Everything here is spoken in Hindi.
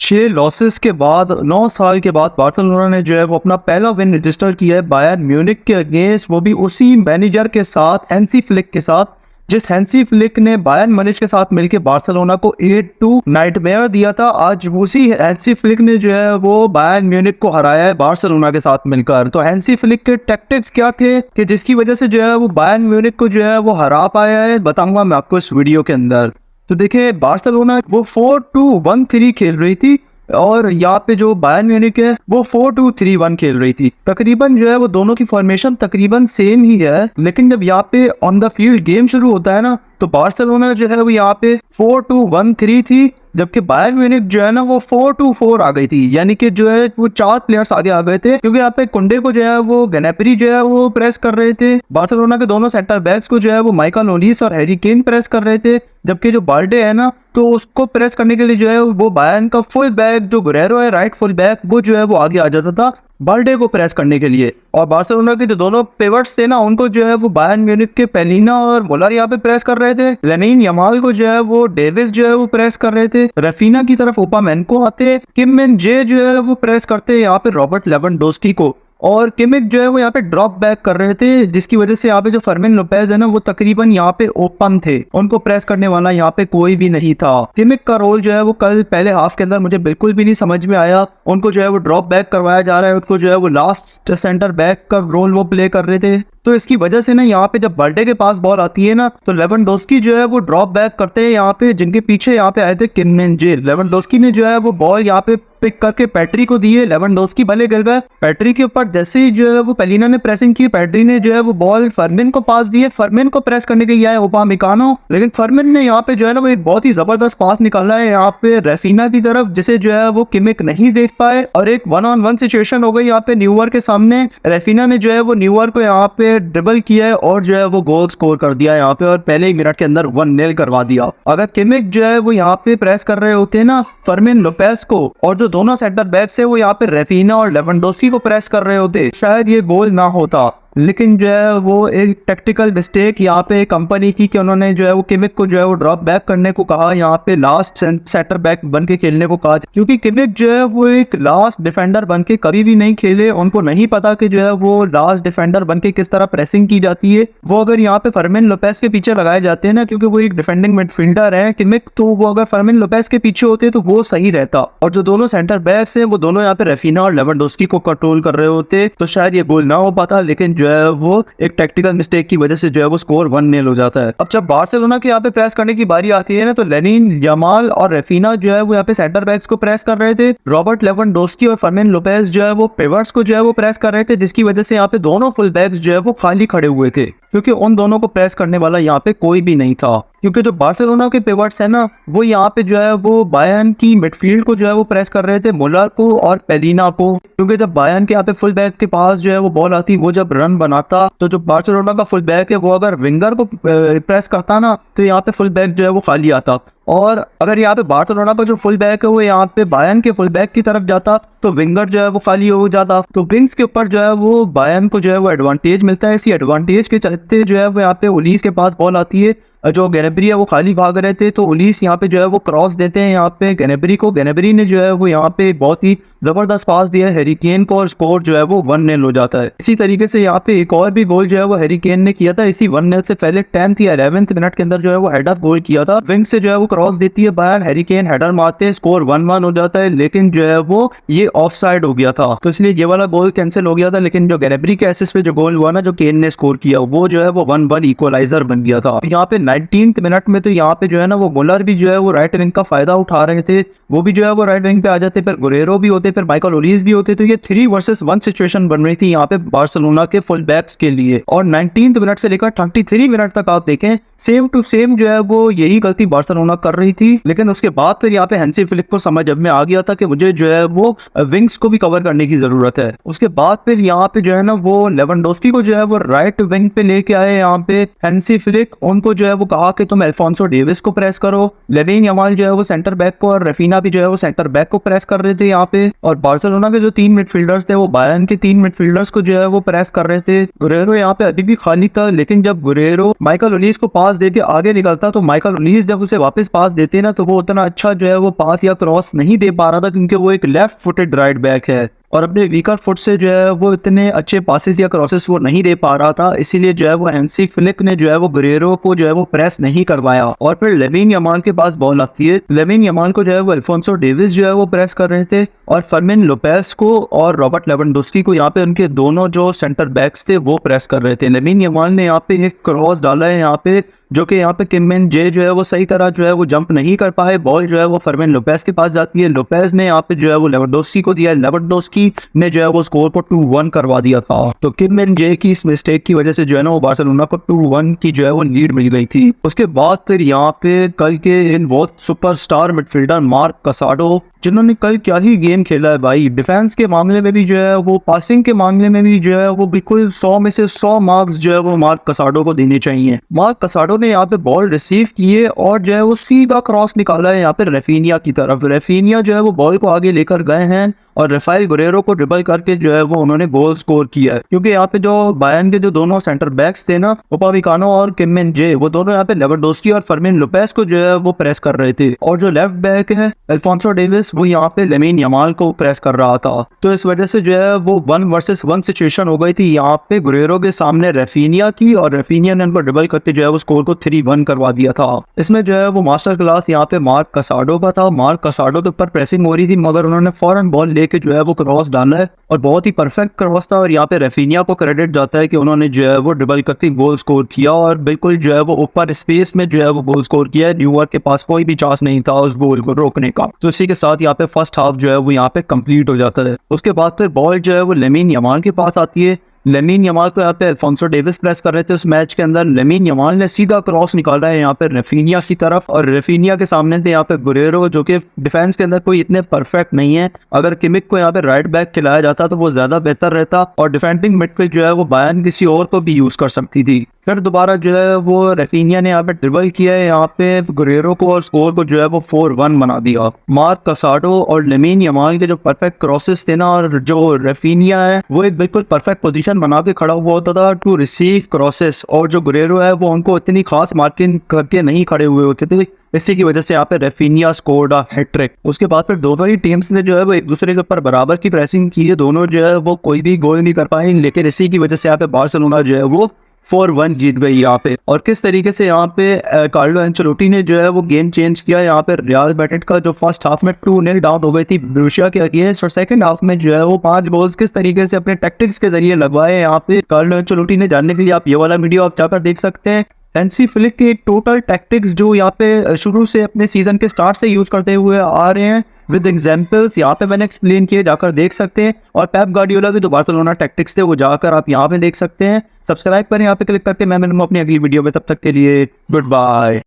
6 लॉसेस के बाद 9 साल के बाद बार्सिलोना ने जो है वो अपना पहला विन रजिस्टर किया है बायर्न म्यूनिख के अगेंस्ट, वो भी उसी मैनेजर के साथ, हैंसी फ्लिक के साथ, जिस हैंसी फ्लिक ने बायर्न म्यूनिख के साथ मिलकर बार्सिलोना को 8-2 नाइटमेयर दिया था। आज उसी हैंसी फ्लिक ने जो है वो बायर्न म्यूनिख को हराया है बार्सिलोना के साथ मिलकर। तो हैंसी फ्लिक के टैक्टिक्स क्या थे कि जिसकी वजह से जो है वो बायर्न म्यूनिख को जो है वो हरा पाया है, बताऊंगा मैं आपको इस वीडियो के अंदर। तो देखिए, बार्सिलोना वो 4-2-1-3 खेल रही थी और यहाँ पे जो बायर्न म्यूनिख है वो 4-2-3-1 खेल रही थी। तकरीबन जो है वो दोनों की फॉर्मेशन तकरीबन सेम ही है, लेकिन जब यहाँ पे ऑन द फील्ड गेम शुरू होता है ना, तो बार्सिलोना जो है वो यहाँ पे 4-2-1-3 थी, जबकि बायर्न म्यूनिख जो है ना वो 4-2-4 आ गई थी। यानी कि जो है वो 4 प्लेयर्स आगे आ गए थे, क्योंकि यहाँ पे कुंडे को जो है वो गनेपरी जो है वो प्रेस कर रहे थे। बार्सिलोना के दोनों सेंटर बैक्स को जो है वो माइकल ओलिस और हैरी केन प्रेस कर रहे थे, जबकि जो बाल्डे है ना, तो उसको प्रेस करने के लिए जो है वो बायर्न का फुल बैक जो गुरेरो है, राइट फुल बैक, वो जो है वो आगे आ जाता था बाल्डे को प्रेस करने के लिए। और बार्सिलोना के जो दोनों पिवट्स थे ना, उनको जो है वो बायर्न म्यूनिख के पेलिना और मुलर यहाँ पे प्रेस कर रहे थे। लेनिन यमाल को जो है वो डेविस जो है वो प्रेस कर रहे थे। रफीना की तरफ ओपामेंको आते, किम मिन जे जो है वो प्रेस करते यहाँ पे रॉबर्ट लेवेंडोस्की को, और किमिक जो है वो यहाँ पे ड्रॉप बैक कर रहे थे, जिसकी वजह से यहाँ पे जो फर्मिन लोपेज है ना, वो तकरीबन यहाँ पे ओपन थे, उनको प्रेस करने वाला यहाँ पे कोई भी नहीं था। किमिक का रोल जो है वो कल पहले हाफ के अंदर मुझे बिल्कुल भी नहीं समझ में आया। उनको जो है वो ड्रॉप बैक करवाया जा रहा है, उनको जो है वो लास्ट सेंटर बैक का रोल वो प्ले कर रहे थे। तो इसकी वजह से ना यहाँ पे जब बाल्डे के पास बॉल आती है ना, तो लेवेंडोस्की जो है वो ड्रॉप बैक करते हैं यहाँ पे, जिनके पीछे यहाँ पे आए थे किम मिन जे। लेवेंडोस्की ने जो है वो बॉल यहाँ पे पिक करके पैट्री को दिए। लेवेंडोस्की भले गिर गए, पैट्री के ऊपर जैसे ही जो है वो पेलिना ने प्रेसिंग की, पैट्री ने जो है वो बॉल फर्मिन को पास दिए। फर्मिन को प्रेस करने के लिए आए ओपामेकानो, लेकिन फर्मिन ने यहाँ पे जो है ना वो एक बहुत ही जबरदस्त पास निकाला है यहाँ पे रेफिना की तरफ, जिसे जो है वो किमिक नहीं देख पाए, और एक 1-on-1 सिचुएशन हो गई यहाँ पे न्यूअर के सामने। रेफिना ने जो है वो न्यूअर को यहाँ पे ड्रिबल किया है और जो है वो गोल स्कोर कर दिया यहाँ पे, और पहले ही मिनट के अंदर 1-0 करवा दिया। अगर किमिक जो है वो यहाँ पे प्रेस कर रहे होते ना फर्मिन लोपेज को, और जो दोनों सेंटर बैक से वो यहाँ पे रेफिना और लेवेंडोस्की को प्रेस कर रहे होते, शायद ये गोल ना होता। लेकिन जो है वो एक टैक्टिकल मिस्टेक यहाँ पे कंपनी की कि उन्होंने जो है वो किमिक को जो है वो ड्रॉप बैक करने को कहा, यहाँ पे लास्ट सेंटर बैक बन के खेलने को कहा, क्योंकि किमिक जो है वो एक लास्ट डिफेंडर बन के कभी भी नहीं खेले। उनको नहीं पता कि जो है वो लास्ट डिफेंडर बन के किस तरह प्रेसिंग की जाती है। वो अगर यहाँ पे फर्मिन लोपेज के पीछे लगाए जाते हैं ना, क्योंकि वो एक डिफेंडिंग मिडफील्डर है किमिक, तो वो अगर फर्मिन लोपेज के पीछे होते तो वो सही रहता। और जो दोनों सेंटर बैक्स हैं वो दोनों यहाँ पे रेफिना और लेवेंडोस्की को कंट्रोल कर रहे होते, तो शायद ये गोल ना हो पाता। लेकिन जो है वो एक टैक्टिकल मिस्टेक की वजह से जो है वो स्कोर 1-0 हो जाता है। अब जब बार्सिलोना के यहाँ पे प्रेस करने की बारी आती है ना, तो लेनिन यमाल और रेफिना जो है वो यहाँ पे सेंटर बैक्स को प्रेस कर रहे थे। रॉबर्ट लेवेंडोस्की और फर्मिन लोपेज जो है वो पिवट्स को जो है वो प्रेस कर रहे थे, जिसकी वजह से यहाँ पे दोनों फुल बैक्स जो है वो खाली खड़े हुए थे, क्योंकि उन दोनों को प्रेस करने वाला यहाँ पे कोई भी नहीं था। क्योंकि जो बार्सिलोना के पिवट्स है ना, वो यहाँ पे जो है वो बायर्न की मिडफील्ड को जो है वो प्रेस कर रहे थे, मुलर को और पेलिना को, क्योंकि जब बायर्न के यहाँ पे फुल बैक के पास जो है वो बॉल आती, वो जब रन बनाता, तो जो बार्सिलोना का फुल बैक है वो अगर विंगर को प्रेस करता ना, तो यहाँ पे फुल बैक जो है वो खाली आता। और अगर यहाँ पे बार्सिलोना का जो फुल बैक है वो यहाँ पे बायर्न के फुल बैक की तरफ जाता, तो विंगर जो है वो खाली हो जाता। तो विंग्स के ऊपर जो है वो बायर्न को जो है वो एडवांटेज मिलता है। इसी एडवांटेज के चलते जो है वो यहाँ पे ओलिस के पास बॉल आती है, जो गनेबरी है वो खाली भाग रहे थे, तो ओलिस यहाँ पे जो है वो क्रॉस देते हैं यहाँ पे गनेबरी को। गनेबरी ने जो है वो यहाँ पे बहुत ही जबरदस्त पास दिया है हैरी केन को, और स्कोर जो है वो 1-0 हो जाता है। इसी तरीके से यहाँ पे एक और भी गोल जो है वो हैरी केन ने किया था इसी 1-0 से पहले 10th या 11th मिनट के अंदर जो है वो हेडर गोल किया था। विंग से जो है वो क्रॉस देती है बायर्न, हैरी केन हेडर मारते हैं, स्कोर 1-1 हो जाता है। लेकिन जो है वो ये ऑफसाइड हो गया था, तो इसलिए ये वाला गोल कैंसिल हो गया था। लेकिन जो गनेबरी के असिस्ट पे जो गोल हुआ ना, जो केन ने स्कोर किया, वो जो है वो 1-1 इक्वलाइजर बन गया था। यहाँ पे 19th मिनट में तो यहाँ पे जो है ना वो मुलर भी जो है वो राइट विंग का फायदा उठा रहे थे, वो भी जो है वो राइट विंग पे आ जाते, फिर गुरेरो भी होते, फिर माइकल ओलिस भी होते। तो ये 3 वर्सेस 1 सिचुएशन बन रही थी यहाँ पे बार्सिलोना के फुल बैक्स के लिए। और 19th मिनट से लेकर 33 मिनट तक आप देखें, सेम टू सेम जो है वो यही गलती बार्सिलोना कर रही थी। लेकिन उसके बाद फिर यहाँ पे हैंसी फ्लिक को समझ में आ गया था कि मुझे जो है वो विंग्स को भी कवर करने की जरूरत है। उसके बाद फिर यहाँ पे जो है ना वो लेवेंडोस्की को जो है वो राइट विंग पे लेके आए यहाँ पे हैंसी फ्लिक। उनको जो है वो कहा कि तुम अल्फोंसो डेविस को प्रेस करो, लेमिन यमाल जो है वो सेंटर बैक को और रफीना भी जो है वो सेंटर बैक को प्रेस कर रहे थे यहाँ पे। और बार्सिलोना के जो 3 मिडफील्डर्स थे वो बायर्न के 3 मिडफील्डर्स को जो है वो प्रेस कर रहे थे। गुरेरो यहाँ पे अभी भी खाली था, लेकिन जब गुरेरो माइकल ओलिस को पास देके आगे निकलता तो माइकल ओलिस जब उसे वापस पास देते ना तो वो उतना अच्छा जो है वो पास या क्रॉस नहीं दे पा रहा था, क्योंकि वो एक लेफ्ट फुटेड राइट बैक है और अपने वीकर फुट से जो है वो इतने अच्छे पासेस या क्रॉसेस वो नहीं दे पा रहा था। इसीलिए जो है वो हैंसी फ्लिक ने जो है वो गुरेरो को जो है वो प्रेस नहीं करवाया। और फिर लेमिन यमाल के पास बॉल आती है, लेमिन यमाल को जो है वो अल्फोंसो डेविस जो है वो प्रेस कर रहे थे और फर्मिन लोपेस को और रॉबर्ट लेवेंडोस्की को यहाँ पे उनके दोनों जो सेंटर बैक्स थे वो प्रेस कर रहे थे। लेमिन यमाल ने यहाँ पे एक क्रॉस डाला है यहाँ पे, जो कि यहाँ पे किम मिन जे जो है वो सही तरह जो है वो जंप नहीं कर पाए। बॉल जो है वो फर्मिन लोपेस के पास जाती है, लोपेस ने यहाँ पे जो है वो लेवेंडोस्की को दिया, लेवेंडोस्की ने जो है वो स्कोर को 2-1 करवा दिया था। तो किम मिन जे की इस मिस्टेक की वजह से जो है ना वो बार्सिलोना को 2-1 की जो है वो लीड मिल गई थी। उसके बाद फिर यहाँ पे कल के इन बहुत सुपरस्टार मिडफील्डर मार्क कसाडो, जिन्होंने कल क्या ही गेम खेला है भाई। डिफेंस के मामले में भी जो है वो, पासिंग के मामले में भी जो है वो बिल्कुल 100 में से 100 मार्क्स जो है वो मार्क कसाडो को देने चाहिए। मार्क कसाडो ने यहाँ पे बॉल रिसीव किए और जो है वो सीधा क्रॉस निकाला है यहाँ पे रेफिनिया की तरफ। रेफिनिया जो है वो बॉल को आगे लेकर गए हैं और राफेल गुरेरो को ड्रिबल करके जो है वो उन्होंने गोल स्कोर किया है। क्योंकि यहाँ पे जो बायर्न के जो दोनों सेंटर बैक्स थे ना, उपामिकानो और किम मिन जे, वो दोनों यहाँ पे लेवेंडोस्की और फर्मिन लोपेस को जो है वो प्रेस कर रहे थे। और जो लेफ्ट बैक है अल्फोंसो डेविस, वो यहाँ पे लेमिन यमाल को प्रेस कर रहा था। तो इस वजह से जो है वो 1 वर्सेस 1 सिचुएशन हो गई थी यहाँ पे गुरेरो के सामने रेफिनिया की, और रेफिनिया ने उनको ड्रिबल करके जो है वो स्कोर को 3-1 करवा दिया था। इसमें जो है वो मास्टर क्लास यहाँ पे मार्क कसाडो का था। मार्क कसाडो के ऊपर प्रेसिंग हो रही थी, मगर उन्होंने फौरन बॉल लेके जो है वो क्रॉस डाला है और बहुत ही परफेक्ट क्रॉस था। और यहाँ पे रेफिनिया को क्रेडिट जाता है कि उन्होंने जो है वो ड्रिबल करके गोल स्कोर किया और बिल्कुल जो है वो ऊपर स्पेस में जो है वो गोल स्कोर किया है। न्यूयॉर्क के पास कोई भी चांस नहीं था उस गोल को रोकने का। तो इसी के साथ यहाँ पे फर्स्ट हाफ जो है वो यहाँ पे कंप्लीट हो जाता है। उसके बाद फिर बॉल जो है वो लेमिन यमाल के पास आती है। लेमिन यमाल को यहाँ पे अल्फोंसो डेविस प्रेस कर रहे थे उस मैच के अंदर। लेमिन यमाल ने सीधा क्रॉस निकाला है यहाँ पे रेफिनिया की तरफ, और रेफिनिया के सामने थे यहाँ पे गुरेरो, जो कि डिफेंस के अंदर कोई इतने परफेक्ट नहीं है। अगर किमिक को यहाँ पे राइट बैक खिलाया जाता तो वो ज्यादा बेहतर रहता, और डिफेंडिंग मिड पे जो है वो बायर्न किसी और को भी यूज कर सकती थी। फिर दोबारा जो है वो रेफिनिया ने यहाँ पे ड्रिबल किया है यहाँ पे गुरेरो को, और स्कोर को जो है वो 4-1 बना दिया। मार्क कसाडो और लेमिन यमाल के जो परफेक्ट क्रॉसेस थे ना, और जो रेफिनिया है वो एक बिल्कुल परफेक्ट पोजीशन बना के खड़ा हुआ होता था टू रिसीव क्रॉसेस, और जो गुरेरो है वो उनको इतनी खास मार्किंग करके नहीं खड़े हुए होते थे। इसी की वजह से यहाँ पे रेफिनिया स्कोर्ड अ हैट्रिक। उसके बाद फिर दोनों ही टीम्स ने जो है वो एक दूसरे के ऊपर बराबर की प्रेसिंग की है। दोनों जो है वो कोई भी गोल नहीं कर पाए, लेकिन इसी की वजह से यहाँ पे बार्सिलोना जो है वो 4-1 जीत गई यहाँ पे। और किस तरीके से यहाँ पे कार्लो एंचेलोटी ने जो है वो गेम चेंज किया। यहाँ पे रियल बेटिड का जो फर्स्ट हाफ में 2-0 डाउन हो गई थी ब्रूशिया के अगेंस्ट, और सेकंड हाफ में जो है वो 5 गोल्स किस तरीके से अपने टैक्टिक्स के जरिए लगवाए यहाँ पे कार्लो एंचेलोटी ने। जानने के लिए आप ये वाला वीडियो आप जाकर देख सकते हैं। हैंसी फ्लिक के टोटल टैक्टिक्स जो यहाँ पे शुरू से अपने सीजन के स्टार्ट से यूज करते हुए आ रहे हैं विद एग्जांपल्स, यहाँ पे मैंने एक्सप्लेन किए, जाकर देख सकते हैं। और पेप गार्डियोला के जो बार्सिलोना टैक्टिक्स थे वो जाकर आप यहाँ पे देख सकते हैं। सब्सक्राइब करें यहाँ पे क्लिक करके। मैं मिलूंगा अपनी अगली वीडियो में, तब तक के लिए गुड बाय।